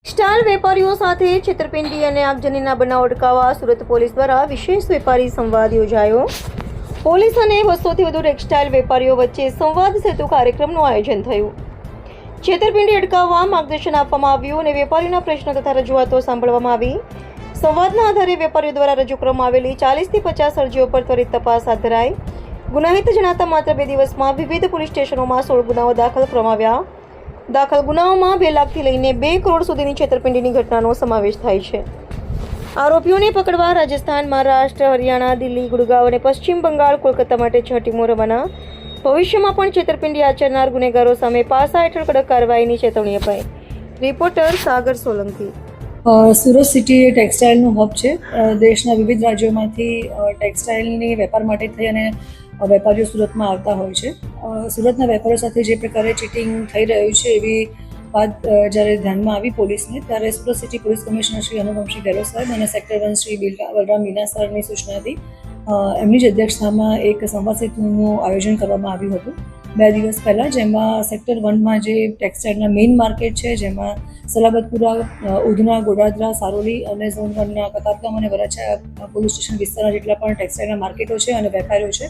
Star વેપારીઓ સાથે છેતરપિંડી અને આગજનીના બનાવ અટકાવવા સુરત પોલીસ દ્વારા વિશેષ વેપારી સંવાદ યોજાયો. પોલીસ અને 200થી વધુ ટેક્સટાઇલ વેપારીઓ વચ્ચે સંવાદ સેતુ કાર્યક્રમનું આયોજન થયું. છેતરપિંડી અટકાવવા માર્ગદર્શન આપવામાં આવ્યું અને વેપારીના પ્રશ્નો તથા રજૂઆતો સાંભળવામાં આવી. સંવાદના આધારે વેપારીઓ દ્વારા રજૂ કરવામાં આવેલી 40થી 50 અરજીઓ પર ત્વરિત તપાસ હાથ ધરાઈ. ગુનાહિત જણાતા માત્ર 2 દિવસમાં વિવિધ પોલીસ સ્ટેશનોમાં 16 ગુનાઓ દાખલ કરવામાં આવ્યા. દાખલ ગુનાઓમાં 2 લાખથી લઈને 2 કરોડ સુધીની છેતરપિંડીની ઘટનાનો સમાવેશ થાય છે. આરોપીઓને પકડવા રાજસ્થાન, મહારાષ્ટ્ર, હરિયાણા, દિલ્હી, ગુડગાંવ અને પશ્ચિમ બંગાળ, કોલકાતા માટે 6 ટીમો રવાના. ભવિષ્યમાં પણ છેતરપિંડી આચરનાર ગુનેગારો સામે પાસા હેઠળ કડક કાર્યવાહીની ચેતવણી અપાઈ. રિપોર્ટર સાગર સોલંકી. સુરત સિટી ટેક્સટાઇલનું હબ છે. દેશના વિવિધ રાજ્યોમાંથી ટેક્સટાઇલની વેપાર માટે થઈ અને વેપારીઓ સુરતમાં આવતા હોય છે. સુરતના વેપારીઓ સાથે જે પ્રકારે ચીટિંગ થઈ રહ્યું છે એવી વાત જ્યારે ધ્યાનમાં આવી પોલીસને, ત્યારે Surat city police commissioner Shri Anupamsinh Gehlot સાહેબ અને સેક્ટર 1 શ્રી બલરામ મીના સરની સૂચનાથી એમની જ અધ્યક્ષતામાં એક સંવાદ સેતુનું આયોજન કરવામાં આવ્યું હતું 2 દિવસ પહેલાં, જેમાં સેક્ટર 1માં જે ટેક્સટાઇલના મેઇન માર્કેટ છે, જેમાં સલાબતપુરા, ઉધના, ગોડાદરા, સારોલી અને ઝોન 1ના કતારગામ અને વરાછા પોલીસ સ્ટેશન વિસ્તારના જેટલા પણ ટેક્સટાઇલના માર્કેટો છે અને વેપારીઓ છે,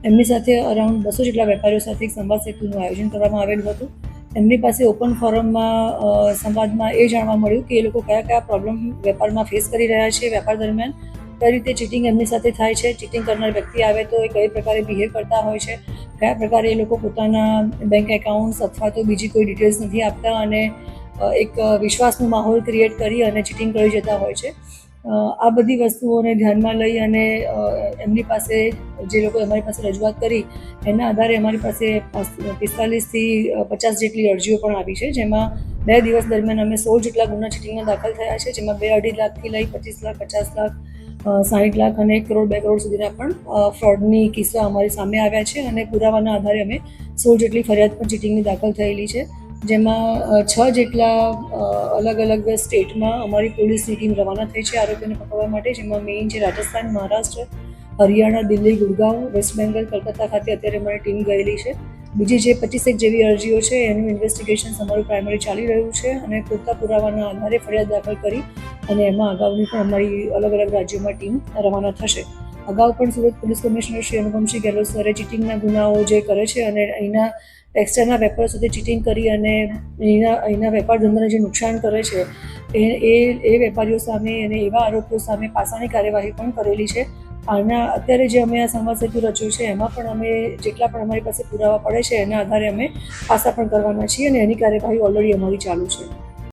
એમની સાથે અરાઉન્ડ 200 જેટલા વેપારીઓ સાથે એક સંવાદ સેતુનું આયોજન કરવામાં આવેલું હતું. એમની પાસે ઓપન ફોરમમાં સંવાદમાં એ જાણવા મળ્યું કે એ લોકો કયા કયા પ્રોબ્લેમ વેપારમાં ફેસ કરી રહ્યા છે, વેપાર દરમિયાન કઈ રીતે ચીટિંગ એમની સાથે થાય છે, ચીટિંગ કરનાર વ્યક્તિ આવે તો એ કઈ પ્રકારે બિહેવ કરતા હોય છે, કયા પ્રકારે એ લોકો પોતાના બેંક એકાઉન્ટ્સ અથવા તો બીજી કોઈ ડિટેલ્સ નથી આપતા અને એક વિશ્વાસનો માહોલ ક્રિએટ કરી અને ચીટિંગ કરી જતા હોય છે. આ બધી વસ્તુઓને ધ્યાનમાં લઈ અને એમની પાસે જે લોકો અમારી પાસે રજૂઆત કરી એના આધારે અમારી પાસે 45થી 50 જેટલી અરજીઓ પણ આવી છે, જેમાં 2 દિવસ દરમિયાન અમે 16 જેટલા ગુના ચીટિંગના દાખલ થયા છે, જેમાં 2.5 લાખથી લઈ 25 લાખ, 50 લાખ, 60 લાખ અને 1 કરોડ, 2 કરોડ સુધીના પણ ફ્રોડની કિસ્સા અમારી સામે આવ્યા છે અને પુરાવાના આધારે અમે 16 જેટલી ફરિયાદ પણ ચીટિંગની દાખલ થયેલી છે, જેમાં 6 જેટલા અલગ અલગ સ્ટેટમાં અમારી પોલીસની ટીમ રવાના થઈ છે આરોપીઓને પકડવા માટે, જેમાં મેઇન છે રાજસ્થાન, મહારાષ્ટ્ર, હરિયાણા, દિલ્હી, ગુડગાંવ, વેસ્ટ બેંગલ, કલકત્તા ખાતે અત્યારે અમારી ટીમ ગયેલી છે. બીજી જે 25 જેવી અરજીઓ છે એનું ઇન્વેસ્ટિગેશન અમારું પ્રાઇમરી ચાલી રહ્યું છે અને પૂરતા પુરાવાના આધારે ફરિયાદ દાખલ કરી અને એમાં અગાઉની પણ અમારી અલગ અલગ રાજ્યોમાં ટીમ રવાના થશે. અગાઉ પણ સુરત પોલીસ કમિશનર શ્રી અનુપમસિંહ ગેહલોત સરે ચીટિંગના ગુનાઓ જે કરે છે અને અહીંના ટેક્સટાઇલના વેપારીઓ સાથે ચીટિંગ કરી અને અહીંના વેપાર ધંધાને જે નુકસાન કરે છે એ વેપારીઓ સામે અને એવા આરોપીઓ સામે પાસાની કાર્યવાહી પણ કરેલી છે. અત્યારે જે અમે આ સંવાદ સેતુ રચ્યો છે એમાં પણ અમે જેટલા પણ અમારી પાસે પુરાવા પડે છે એના આધારે અમે પાસા પણ કરવાના છીએ અને એની કાર્યવાહી ઓલરેડી અમારી ચાલુ છે.